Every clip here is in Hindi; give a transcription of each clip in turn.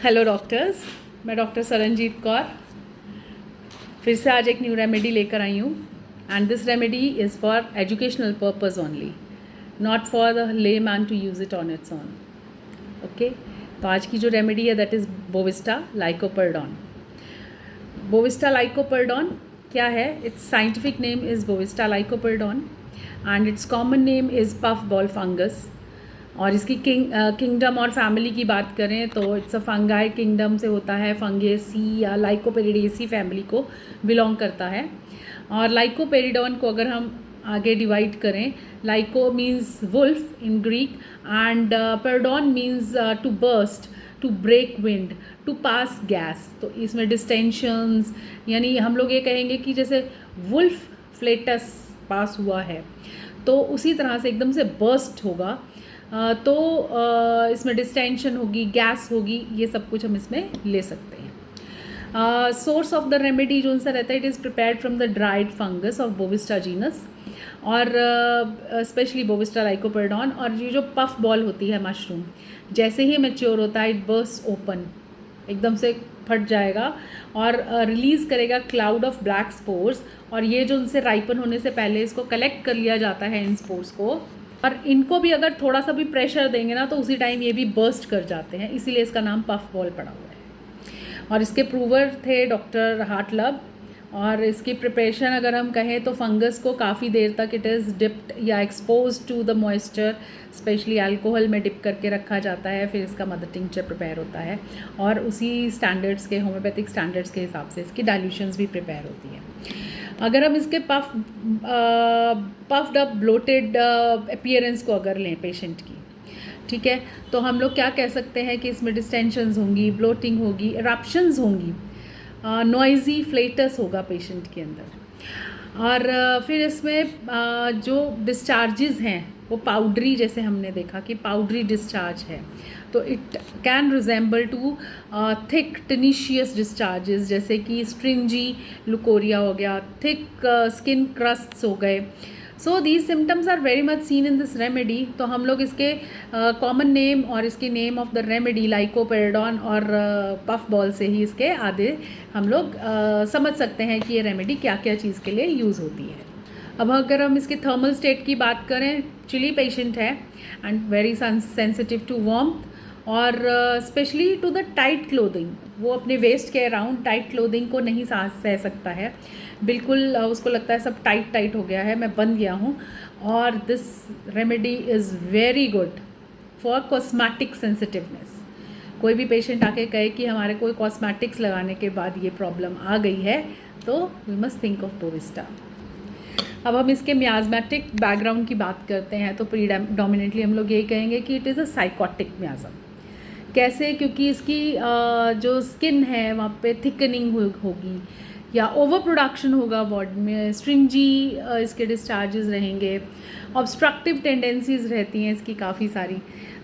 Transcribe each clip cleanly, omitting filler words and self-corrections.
हेलो डॉक्टर्स, मैं डॉक्टर सरनजीत कौर फिर से आज एक न्यू रेमेडी लेकर आई हूँ। And this remedy is for educational purpose only, not for the layman to use it on its own. Okay, तो आज की जो रेमेडी है that is Bovista lycoperdon. Bovista lycoperdon क्या है? Its scientific name is Bovista lycoperdon and its common name is puffball fungus. और इसकी किंगडम और फैमिली की बात करें तो इट्स अ फंगाई किंगडम से होता है, फंगेसी या लाइकोपेरिडेसी फैमिली को बिलोंग करता है। और लाइकोपेरिडॉन को अगर हम आगे डिवाइड करें, lyco means wolf in Greek and peridon means to burst, to break wind, to pass gas. तो इसमें डिस्टेंशंस, यानी हम लोग ये कहेंगे कि जैसे वुल्फ फ्लेटस पास हुआ है तो उसी तरह से एकदम से बर्स्ट होगा। तो इसमें डिस्टेंशन होगी, गैस होगी, ये सब कुछ हम इसमें ले सकते हैं। सोर्स ऑफ द रेमेडी जो सा रहता है, it is prepared from the dried fungus of Bovista genus और स्पेशली बोविस्टा लाइकोपर्डॉन। और ये जो पफ बॉल होती है मशरूम, जैसे ही मैच्योर होता है इट बर्स्ट ओपन, एकदम से फट जाएगा और रिलीज़ करेगा क्लाउड ऑफ ब्लैक स्पोर्स। और ये जो उनसे राइपन होने से पहले इसको कलेक्ट कर लिया जाता है इन स्पोर्स को, और इनको भी अगर थोड़ा सा भी प्रेशर देंगे ना तो उसी टाइम ये भी बर्स्ट कर जाते हैं, इसीलिए इसका नाम पफ बॉल पड़ा हुआ है। और इसके प्रूवर थे डॉक्टर हार्टलब। और इसकी प्रिपरेशन अगर हम कहें तो फंगस को काफ़ी देर तक इट इज़ डिप्ड या expose to the moisture, specially alcohol में डिप करके रखा जाता है, फिर इसका मदर टिंक्चर प्रिपेयर होता है और उसी स्टैंडर्ड्स के, होम्योपैथिक स्टैंडर्ड्स के हिसाब से इसकी डाइल्यूशंस भी प्रिपेयर होती हैं। अगर हम इसके पफ्ड अप ब्लोटेड अपीयरेंस को अगर लें पेशेंट की, ठीक है, तो हम लोग क्या कह सकते हैं कि इसमें डिस्टेंशंस होंगी, ब्लोटिंग होगी, इरप्शंस होंगी, नॉइजी फ्लेटस होगा पेशेंट के अंदर। और फिर इसमें जो डिस्चार्जेस हैं वो पाउडरी, जैसे हमने देखा कि पाउडरी डिस्चार्ज है, तो it can resemble to thick tenacious discharges, जैसे कि स्ट्रिंजी लुकोरिया हो गया, थिक स्किन क्रस्ट्स हो गए। So these symptoms are very much seen in this remedy. तो हम लोग इसके कॉमन नेम और इसके name of the remedy lycoperdon और पफ बॉल से ही इसके आधे हम लोग समझ सकते हैं कि ये रेमेडी क्या क्या चीज़ के लिए यूज़ होती है। अब अगर हम इसके थर्मल स्टेट की बात करें, चिली पेशेंट है and very sensitive to warmth और specially to the tight clothing, वो अपने वेस्ट के अराउंड टाइट क्लोथिंग को नहीं सह सकता है, बिल्कुल उसको लगता है सब टाइट टाइट हो गया है, मैं बंध गया हूँ। और this remedy is very good for cosmetic sensitiveness. कोई भी पेशेंट आके कहे कि हमारे कोई कॉस्मेटिक्स लगाने के बाद ये प्रॉब्लम आ गई है, तो we must think of Bovista. अब हम इसके मियाज़मेटिक बैकग्राउंड की बात करते हैं तो प्रीडोमिनेटली हम लोग यही कहेंगे कि इट इज़ अ साइकोटिक मियाज़म। कैसे? क्योंकि इसकी जो स्किन है वहाँ पे थिकनिंग होगी या ओवर प्रोडक्शन होगा बॉडी में, स्ट्रिंजी इसके डिस्चार्जेस रहेंगे, ऑब्स्ट्रक्टिव टेंडेंसीज रहती हैं इसकी काफ़ी सारी।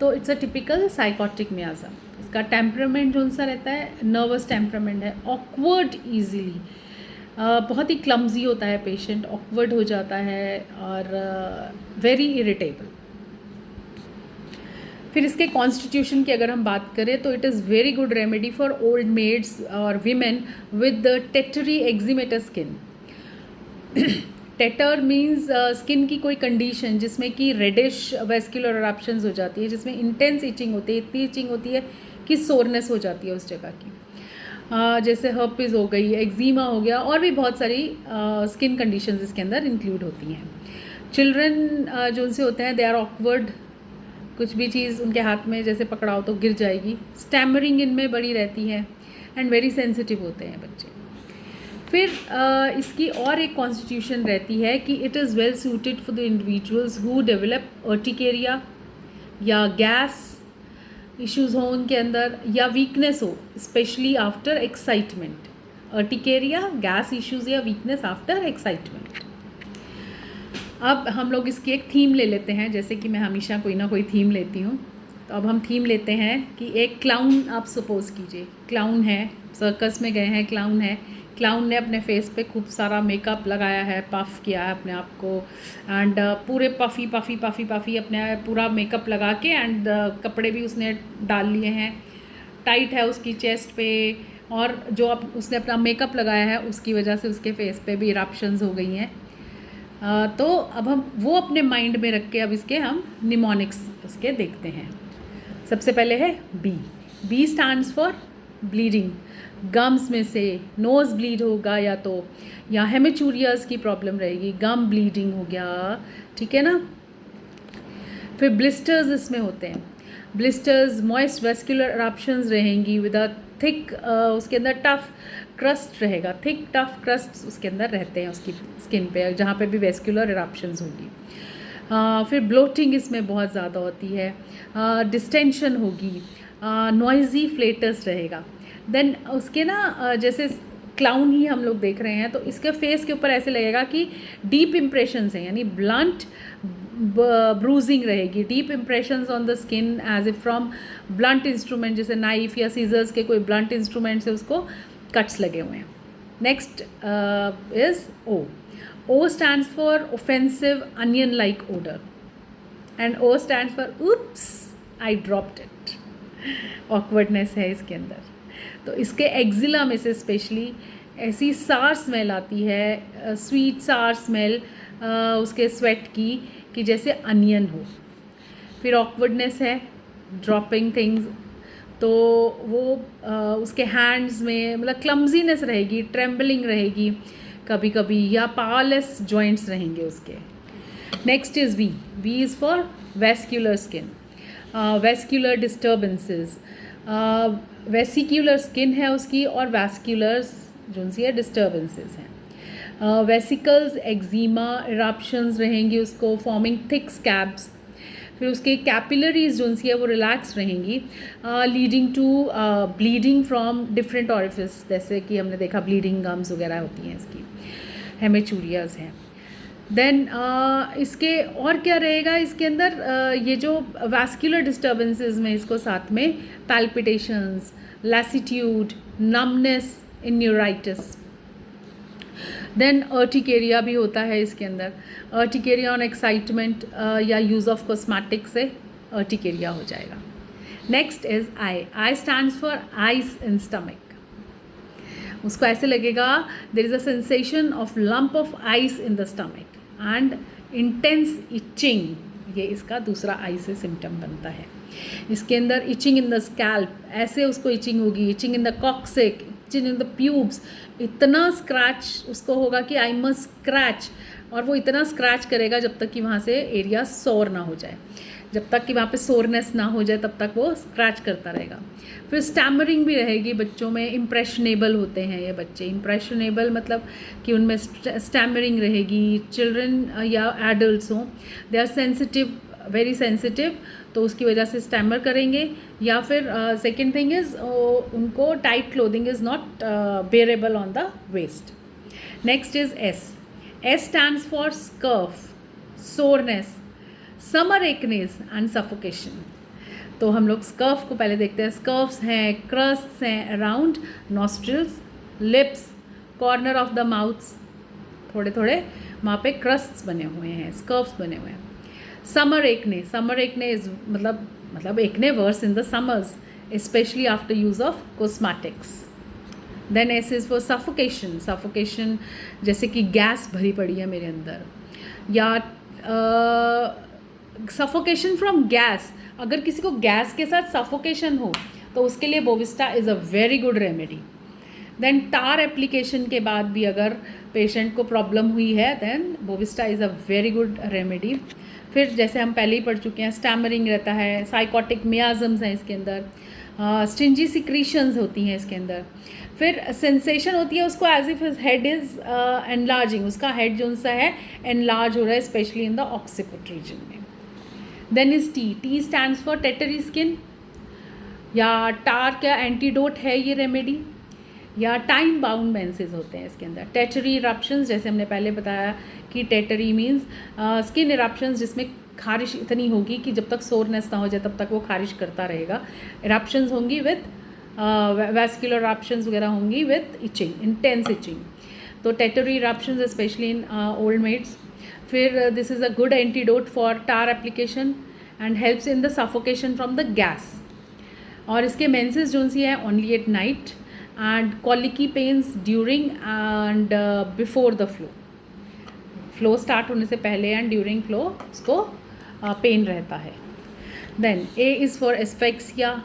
तो इट्स अ टिपिकल साइकोटिक मियाज़म। इसका टेम्परामेंट जो सा रहता है, नर्वस टेम्परामेंट है, ऑकवर्ड ईजीली, बहुत ही क्लम्जी होता है पेशेंट, ऑकवर्ड हो जाता है और वेरी इरिटेबल। फिर इसके कॉन्स्टिट्यूशन की अगर हम बात करें तो it is very good remedy for old maids और women with tettery eczematous skin. Tetter means skin की कोई कंडीशन जिसमें कि रेडिश वेस्कुलर इरप्शंस हो जाती है, जिसमें इंटेंस इचिंग होती है, इतनी इचिंग होती है कि सोरनेस हो जाती है उस जगह की, जैसे हर्पिस हो गई, एक्जीमा हो गया, और भी बहुत सारी स्किन कंडीशंस इसके अंदर इंक्लूड होती हैं। चिल्ड्रन जो उनसे होते हैं दे आर ऑकवर्ड, कुछ भी चीज़ उनके हाथ में जैसे पकड़ाओ तो गिर जाएगी, स्टैमरिंग इनमें बड़ी रहती है एंड वेरी सेंसिटिव होते हैं बच्चे। फिर इसकी और एक कॉन्स्टिट्यूशन रहती है कि it is well suited for the individuals who develop urticaria या गैस इश्यूज़ हों उनके अंदर, या वीकनेस हो specially after excitement. Urticaria, gas issues या वीकनेस आफ्टर एक्साइटमेंट। अब हम लोग इसकी एक थीम ले लेते हैं, जैसे कि मैं हमेशा कोई ना कोई थीम लेती हूँ। तो अब हम थीम लेते हैं कि एक क्लाउन आप सपोज़ कीजिए, क्लाउन है, सर्कस में गए हैं, क्लाउन है, क्लाउन ने अपने फेस पे खूब सारा मेकअप लगाया है, पफ किया है अपने आप को एंड पूरे पफ़ी पफ़ी पफ़ी पफ़ी अपने पूरा मेकअप लगा के एंड कपड़े भी उसने डाल लिए हैं टाइट है उसकी चेस्ट पे, और जो उसने अपना मेकअप लगाया है उसकी वजह से उसके फेस पे भी इरप्शंस हो गई हैं। तो अब हम वो अपने माइंड में रख के अब इसके हम निमोनिक्स उसके देखते हैं। सबसे पहले है B. B stands for bleeding. Gums में से नोज़ ब्लीड होगा या हेमेचूरियाज की प्रॉब्लम रहेगी, गम ब्लीडिंग हो गया, ठीक है ना। फिर ब्लिस्टर्स इसमें होते हैं। ब्लिस्टर्स मॉइस्ट वेस्कुलर इरप्शंस रहेंगी विद अ थिक, उसके अंदर टफ क्रस्ट रहेगा, थिक टफ क्रस्ट उसके अंदर रहते हैं उसकी स्किन पे, जहाँ पे भी वेस्कुलर इरप्शंस होगी। फिर ब्लोटिंग इसमें बहुत ज़्यादा होती है, डिस्टेंशन होगी, नॉइजी फ्लेटस रहेगा। देन उसके ना जैसे क्लाउन ही हम लोग देख रहे हैं तो इसके फेस के ऊपर ऐसे लगेगा कि डीप इम्प्रेशंस हैं, यानी ब्लंट ब्रूजिंग रहेगी, deep impressions on the skin as if from blunt instrument, जैसे नाइफ या सीजर्स के कोई ब्लंट इंस्ट्रूमेंट से उसको कट्स लगे हुए हैं। Next is O. O stands for offensive onion-like odor, and O stands for oops, I dropped it. Awkwardness है इसके अंदर। तो इसके एक्जिला में से स्पेशली ऐसी सार स्मेल आती है, स्वीट सार स्मेल उसके स्वेट की, कि जैसे अनियन हो। फिर ऑकवर्डनेस है, ड्रॉपिंग थिंग्स, तो वो उसके हैंड्स में मतलब क्लम्जीनेस रहेगी, ट्रेम्बलिंग रहेगी कभी कभी, या पावरलेस जॉइंट्स रहेंगे उसके। Next is V. V is for vesicular skin, vesicular disturbances, vesicular skin है उसकी, और वैस्क्यूलर्स जो सी है डिस्टर्बेंसेस हैं। वेसिकल्स, एक्जीमा, इरप्शंस रहेंगी उसको, फॉर्मिंग थिक स्कैब्स। फिर उसके कैपिलरीज जो सी है वो रिलैक्स रहेंगी, leading to bleeding from different orifice, जैसे कि हमने देखा ब्लीडिंग गम्स वगैरह होती हैं इसकी, हेमेचूरियाज हैं। देन इसके और क्या रहेगा इसके अंदर, ये जो वैस्कुलर डिस्टर्बेंसेस में इसको साथ में palpitations, lassitude, numbness in neuritis. Then urticaria भी होता है इसके अंदर, अर्टिकेरिया ऑन एक्साइटमेंट या यूज़ ऑफ कॉस्मेटिक से अर्टिकेरिया हो जाएगा। Next is I. I stands for ice in stomach. उसको ऐसे लगेगा there is a sensation of lump of ice in the stomach and intense itching, ये इसका दूसरा आई से सिम्टम बनता है। इसके अंदर इचिंग इन द स्कैल्प, ऐसे उसको इचिंग होगी, itching in the coccyx, itching in the pubes, इतना स्क्रैच उसको होगा कि आई मस्ट स्क्रैच, और वो इतना स्क्रैच करेगा जब तक कि वहाँ से एरिया सोर ना हो जाए, जब तक कि वहाँ पे सोरनेस ना हो जाए तब तक वो स्क्रैच करता रहेगा। फिर स्टैमरिंग भी रहेगी बच्चों में, इम्प्रेशनेबल होते हैं ये बच्चे, इम्प्रेशनेबल मतलब कि उनमें स्टैमरिंग रहेगी। चिल्ड्रन या एडल्ट्स हों, they are sensitive, very sensitive, तो उसकी वजह से स्टैमर करेंगे। या फिर सेकेंड थिंग इज़ उनको tight clothing is not bearable on the waist. Next is S. S stands for scurf, soreness, summer achiness and suffocation. तो हम लोग स्कर्फ को पहले देखते हैं। स्कर्फ्स हैं, क्रस्ट्स हैं around nostrils, lips, corner of the mouths, थोड़े थोड़े वहाँ पे क्रस्ट्स बने हुए हैं, स्कर्फ्स बने हुए हैं। समर एकने, समर एकने इज मतलब acne worse in the summers, specially after use of cosmetics. Then S is for suffocation, suffocation जैसे कि गैस भरी पड़ी है मेरे अंदर, या सफोकेशन फ्रॉम गैस। अगर किसी को गैस के साथ सफोकेशन हो तो उसके लिए Bovista is a very good remedy. Then tar application के बाद भी अगर पेशेंट को प्रॉब्लम हुई है then Bovista is a very good remedy. फिर जैसे हम पहले ही पढ़ चुके हैं, स्टैमरिंग रहता है, साइकोटिक मियाजम्स हैं इसके अंदर, स्टिंजी सिक्रीशंस होती हैं इसके अंदर। फिर सेंसेशन होती है उसको as if his head is enlarging, उसका हेड जो सा है एनलार्ज हो रहा है, specially in the occiput region में। Then is T. T stands for tettery skin, या टार का एंटीडोट है ये रेमेडी, या टाइम बाउंड मेंसेस होते हैं इसके अंदर। टेटरी इरप्शंस, जैसे हमने पहले बताया कि टेटरी मीन्स स्किन इरप्शंस जिसमें खारिश इतनी होगी कि जब तक सोरनेस ना हो जाए तब तक वो खारिश करता रहेगा। इरप्शंस होंगी विद वैस्कुलर इरप्शंस वगैरह होंगी विद इचिंग, इंटेंस इचिंग। तो tettery eruptions specially in old maids. फिर this is a good antidote for tar application and helps in the suffocation from the gas. और इसके मेंसेस जो सी है only at night and colicky pains during and before the flow start होने से पहले एंड ड्यूरिंग फ्लो उसको पेन रहता है. Then A is for asphyxia,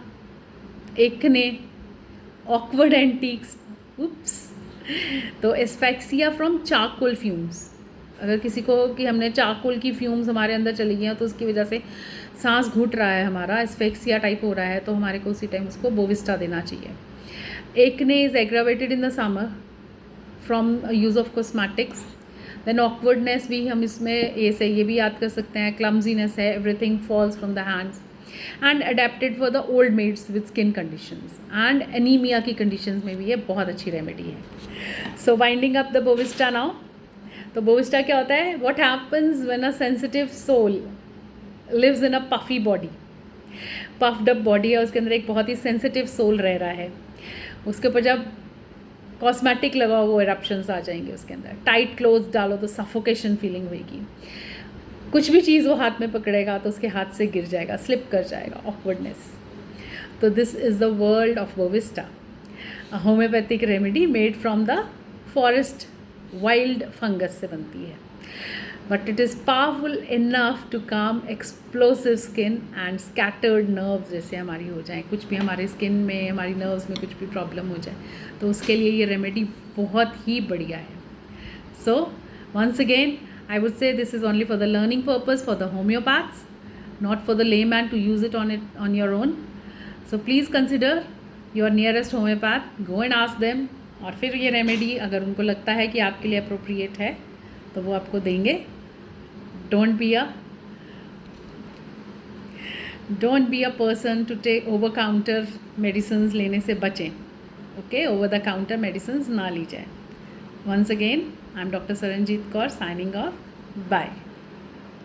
acne, awkward antics. Oops. तो एस्फेक्सिया फ्रॉम चारकोल फ्यूम्स. अगर किसी को कि हमने चारकोल की फ्यूम्स हमारे अंदर चली गई हैं तो उसकी वजह से सांस घुट रहा है, हमारा एस्फेक्सिया टाइप हो रहा है, तो हमारे को उसी टाइम उसको बोविस्टा देना चाहिए. Acne is aggravated in the summer from use of cosmetics. Then awkwardness भी हम इसमें ये भी याद कर सकते हैं. क्लम्जीनेस है, everything falls from the hands. And adapted for the old maids with skin conditions and anaemia की कंडीशंस में भी ये बहुत अच्छी रेमेडी है. So winding up the Bovista now. तो बोविस्टा क्या होता है? What happens when a sensitive soul lives in a puffy body. Puffed up body है, उसके अंदर एक बहुत ही सेंसिटिव सोल रह रहा है. उसके ऊपर जब कॉस्मेटिक लगाओ वो इरप्शंस आ जाएंगे उसके अंदर. टाइट क्लोथ डालो तो सफोकेशन फीलिंग होगी. कुछ भी चीज़ वो हाथ में पकड़ेगा तो उसके हाथ से गिर जाएगा, स्लिप कर जाएगा. ऑकवर्डनेस. तो this is the world of Bovista, a homeopathic remedy made from the forest wild fungus से बनती है. But it is powerful enough to calm explosive skin and scattered nerves. जैसे हमारी हो जाए कुछ भी, हमारे स्किन में, हमारी नर्व्स में कुछ भी प्रॉब्लम हो जाए तो उसके लिए ये रेमेडी बहुत ही बढ़िया है. So once again I would say this is only for the learning purpose for the homeopaths, not for the layman to use it on your own. So please consider your nearest homeopath, go and ask them, और फिर ये रेमेडी अगर उनको लगता है कि आपके लिए अप्रोप्रिएट है तो वो आपको देंगे. Don't be a person to take over counter medicine लेने से बचें. Okay, over the counter medicine ना ली जाए. Once again, I'm Dr. Saranjeet Kaur signing off. Bye.